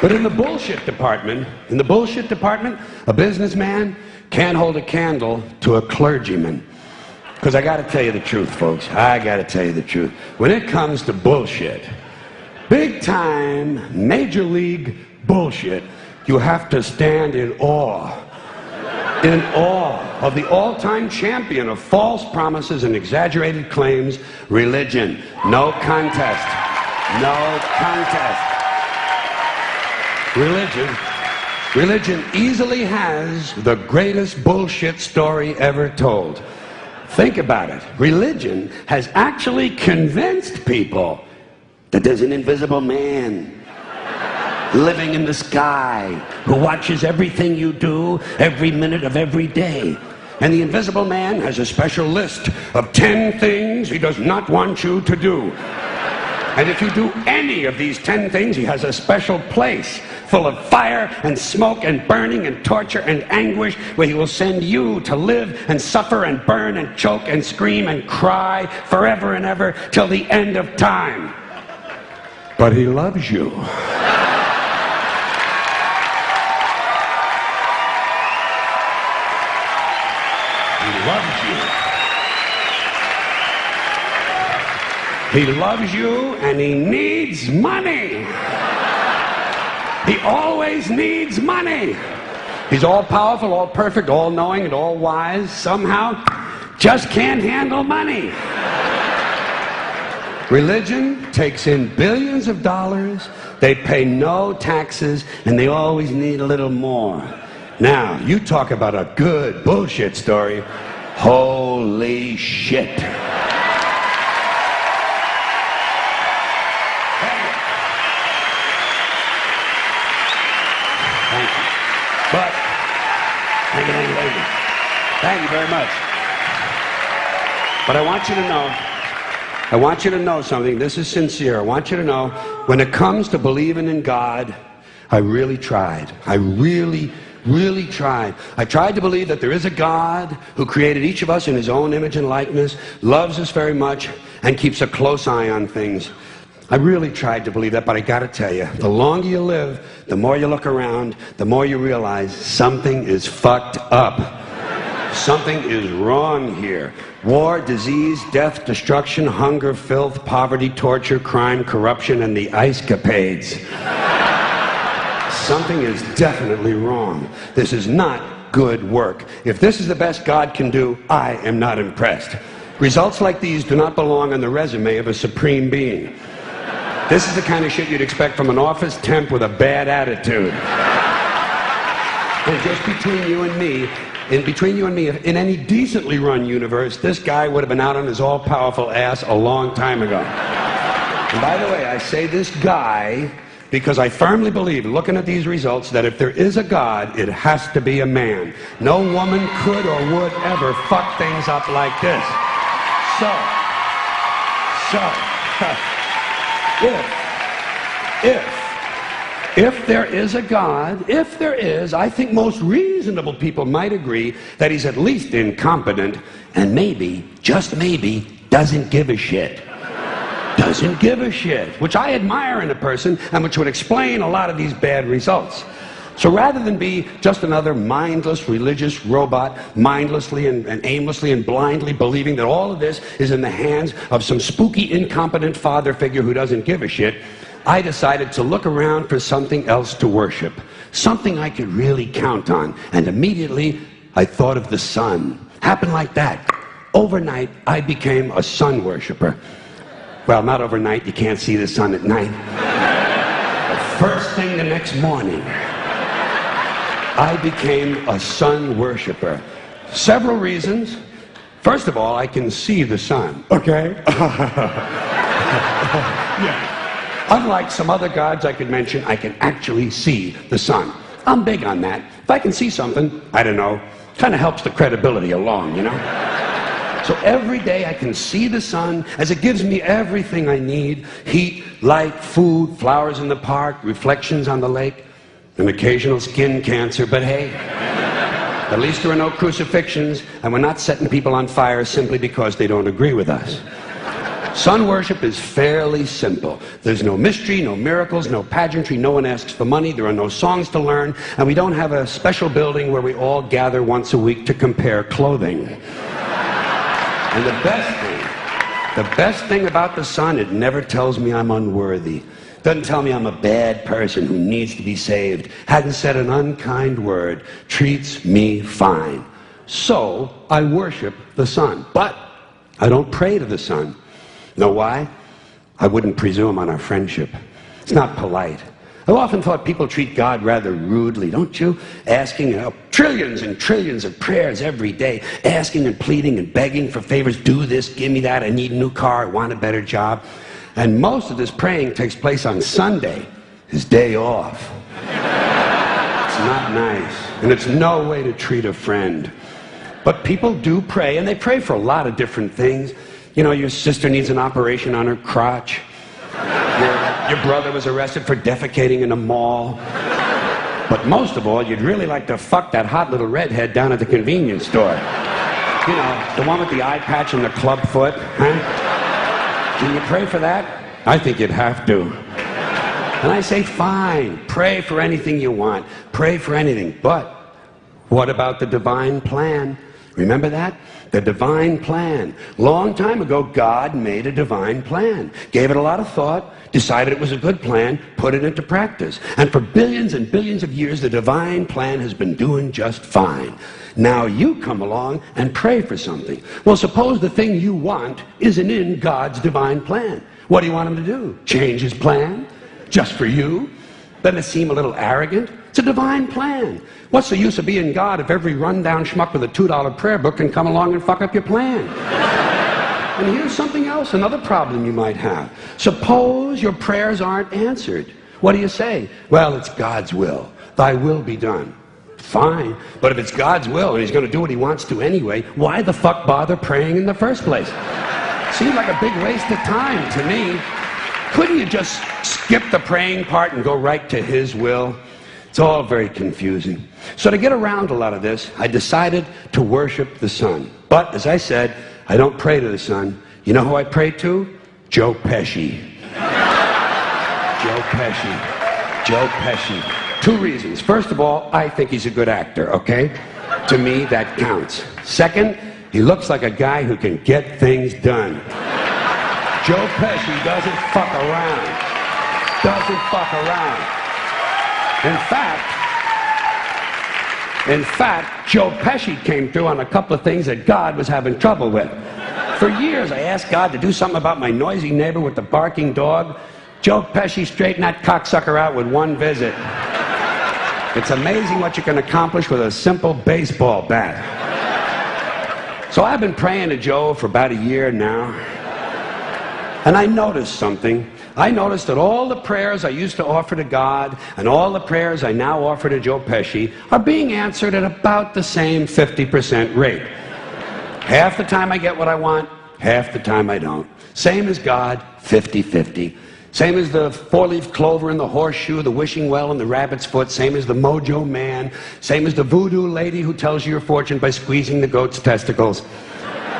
But in the bullshit department, a businessman can't hold a candle to a clergyman. Because I got to tell you the truth, folks. I got to tell you the truth. When it comes to bullshit, big time, major league bullshit, you have to stand in awe of the all-time champion of false promises and exaggerated claims, religion. No contest. No contest. Religion easily has the greatest bullshit story ever told. Think about it. Religion has actually convinced people that there's an invisible man living in the sky who watches everything you do every minute of every day. And the invisible man has a special list of 10 things he does not want you to do. And if you do any of these 10 things, he has a special place full of fire and smoke and burning and torture and anguish where he will send you to live and suffer and burn and choke and scream and cry forever and ever till the end of time. But he loves you. He loves you. He loves you and he needs money. He always needs money. He's all powerful, all perfect, all knowing, and all wise. Somehow, just can't handle money. Religion takes in billions of dollars. They pay no taxes, and they always need a little more. Now, you talk about a good bullshit story. Holy shit. But, thank you very much. But I want you to know something. This is sincere. I want you to know, when it comes to believing in God, I really tried. I really tried. I tried to believe that there is a God who created each of us in his own image and likeness, loves us very much, and keeps a close eye on things. I really tried to believe that, but I gotta tell you, the longer you live, the more you look around, the more you realize something is fucked up. Something is wrong here. War, disease, death, destruction, hunger, filth, poverty, torture, crime, corruption, and the ice-capades. Something is definitely wrong. This is not good work. If this is the best God can do, I am not impressed. Results like these do not belong on the resume of a supreme being. This is the kind of shit you'd expect from an office temp with a bad attitude. And just between you and me, in any decently run universe, this guy would have been out on his all-powerful ass a long time ago. And by the way, I say this guy because I firmly believe, looking at these results, that if there is a God, it has to be a man. No woman could or would ever fuck things up like this. If there is a God, if there is, I think most reasonable people might agree that he's at least incompetent and maybe, just maybe, doesn't give a shit. Doesn't give a shit, which I admire in a person and which would explain a lot of these bad results. So rather than be just another mindless religious robot, mindlessly and aimlessly and blindly believing that all of this is in the hands of some spooky, incompetent father figure who doesn't give a shit, I decided to look around for something else to worship, something I could really count on. And immediately, I thought of the sun. Happened like that. Overnight, I became a sun worshiper. Well, not overnight. You can't see the sun at night. But first thing the next morning, I became a sun worshiper. Several reasons. First of all, I can see the sun, okay? Yeah. Unlike some other gods I could mention, I can actually see the sun. I'm big on that. If I can see something, I don't know, kind of helps the credibility along, you know? So every day I can see the sun as it gives me everything I need: heat, light, food, flowers in the park, reflections on the lake, an occasional skin cancer, but hey, at least there are no crucifixions, and we're not setting people on fire simply because they don't agree with us. Sun worship is fairly simple. There's no mystery, no miracles, no pageantry, no one asks for money, there are no songs to learn, and we don't have a special building where we all gather once a week to compare clothing. And the best thing about the sun, it never tells me I'm unworthy. Doesn't tell me I'm a bad person who needs to be saved. Hasn't said an unkind word. Treats me fine. So I worship the sun. But I don't pray to the sun. Know why? I wouldn't presume on our friendship. It's not polite. I've often thought people treat God rather rudely, don't you? Asking trillions and trillions of prayers every day, asking and pleading and begging for favors. Do this, give me that, I need a new car, I want a better job. And most of this praying takes place on Sunday, his day off. It's not nice, and it's no way to treat a friend. But people do pray, and they pray for a lot of different things. You know, your sister needs an operation on her crotch. Your brother was arrested for defecating in a mall. But most of all, you'd really like to fuck that hot little redhead down at the convenience store. You know, the one with the eye patch and the club foot, huh? Can you pray for that? I think you'd have to. And I say, fine, pray for anything you want. Pray for anything. But what about the divine plan? Remember that? The divine plan. Long time ago, God made a divine plan. Gave it a lot of thought, decided it was a good plan, put it into practice. And for billions and billions of years, the divine plan has been doing just fine. Now you come along and pray for something. Well, suppose the thing you want isn't in God's divine plan. What do you want him to do? Change his plan? Just for you? Doesn't it seem a little arrogant? It's a divine plan. What's the use of being God if every rundown schmuck with a $2 prayer book can come along and fuck up your plan? And here's something else, another problem you might have. Suppose your prayers aren't answered. What do you say? Well, it's God's will. Thy will be done. Fine, but if it's God's will and he's going to do what he wants to anyway, why the fuck bother praying in the first place? Seems like a big waste of time to me. Couldn't you just skip the praying part and go right to his will? It's all very confusing. So to get around a lot of this, I decided to worship the sun. But, as I said, I don't pray to the sun. You know who I pray to? Joe Pesci. Joe Pesci. Joe Pesci. Two reasons. First of all, I think he's a good actor, okay? To me, that counts. Second, he looks like a guy who can get things done. Joe Pesci doesn't fuck around. Doesn't fuck around. In fact, Joe Pesci came through on a couple of things that God was having trouble with. For years, I asked God to do something about my noisy neighbor with the barking dog. Joe Pesci straightened that cocksucker out with one visit. It's amazing what you can accomplish with a simple baseball bat. So I've been praying to Joe for about a year now. And I noticed something. I noticed that all the prayers I used to offer to God and all the prayers I now offer to Joe Pesci are being answered at about the same 50% rate. Half the time I get what I want, half the time I don't. Same as God, 50-50. Same as the four-leaf clover and the horseshoe, the wishing well and the rabbit's foot. Same as the mojo man. Same as the voodoo lady who tells you your fortune by squeezing the goat's testicles.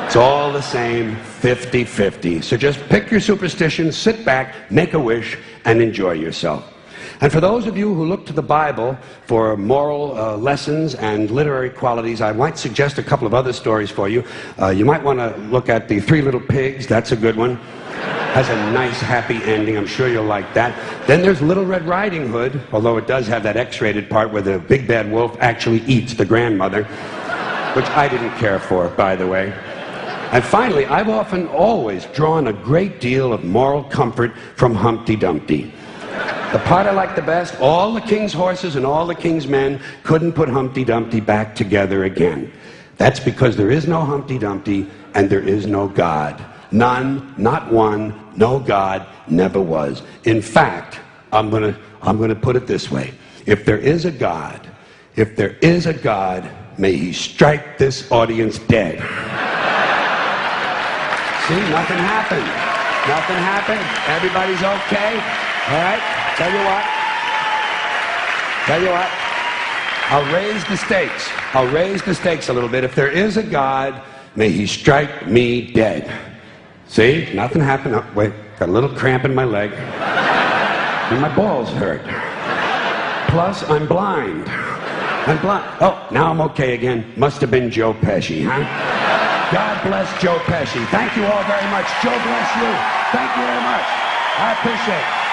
It's all the same, 50-50. So just pick your superstition, sit back, make a wish, and enjoy yourself. And for those of you who look to the Bible for moral lessons and literary qualities, I might suggest a couple of other stories for you. You might want to look at The Three Little Pigs. That's a good one. Has a nice, happy ending. I'm sure you'll like that. Then there's Little Red Riding Hood, although it does have that X-rated part where the big bad wolf actually eats the grandmother, which I didn't care for, by the way. And finally, I've often always drawn a great deal of moral comfort from Humpty Dumpty. The part I like the best, all the king's horses and all the king's men couldn't put Humpty Dumpty back together again. That's because there is no Humpty Dumpty and there is no God. None, not one, no God, never was. In fact, I'm gonna put it this way. If there is a God, may he strike this audience dead. See, nothing happened. Nothing happened. Everybody's okay. All right? Tell you what. I'll raise the stakes. I'll raise the stakes a little bit. If there is a God, may he strike me dead. See, nothing happened. Oh, wait, got a little cramp in my leg. And my balls hurt. Plus, I'm blind. I'm blind. Oh, now I'm okay again. Must have been Joe Pesci, huh? God bless Joe Pesci. Thank you all very much. Joe bless you. Thank you very much. I appreciate it.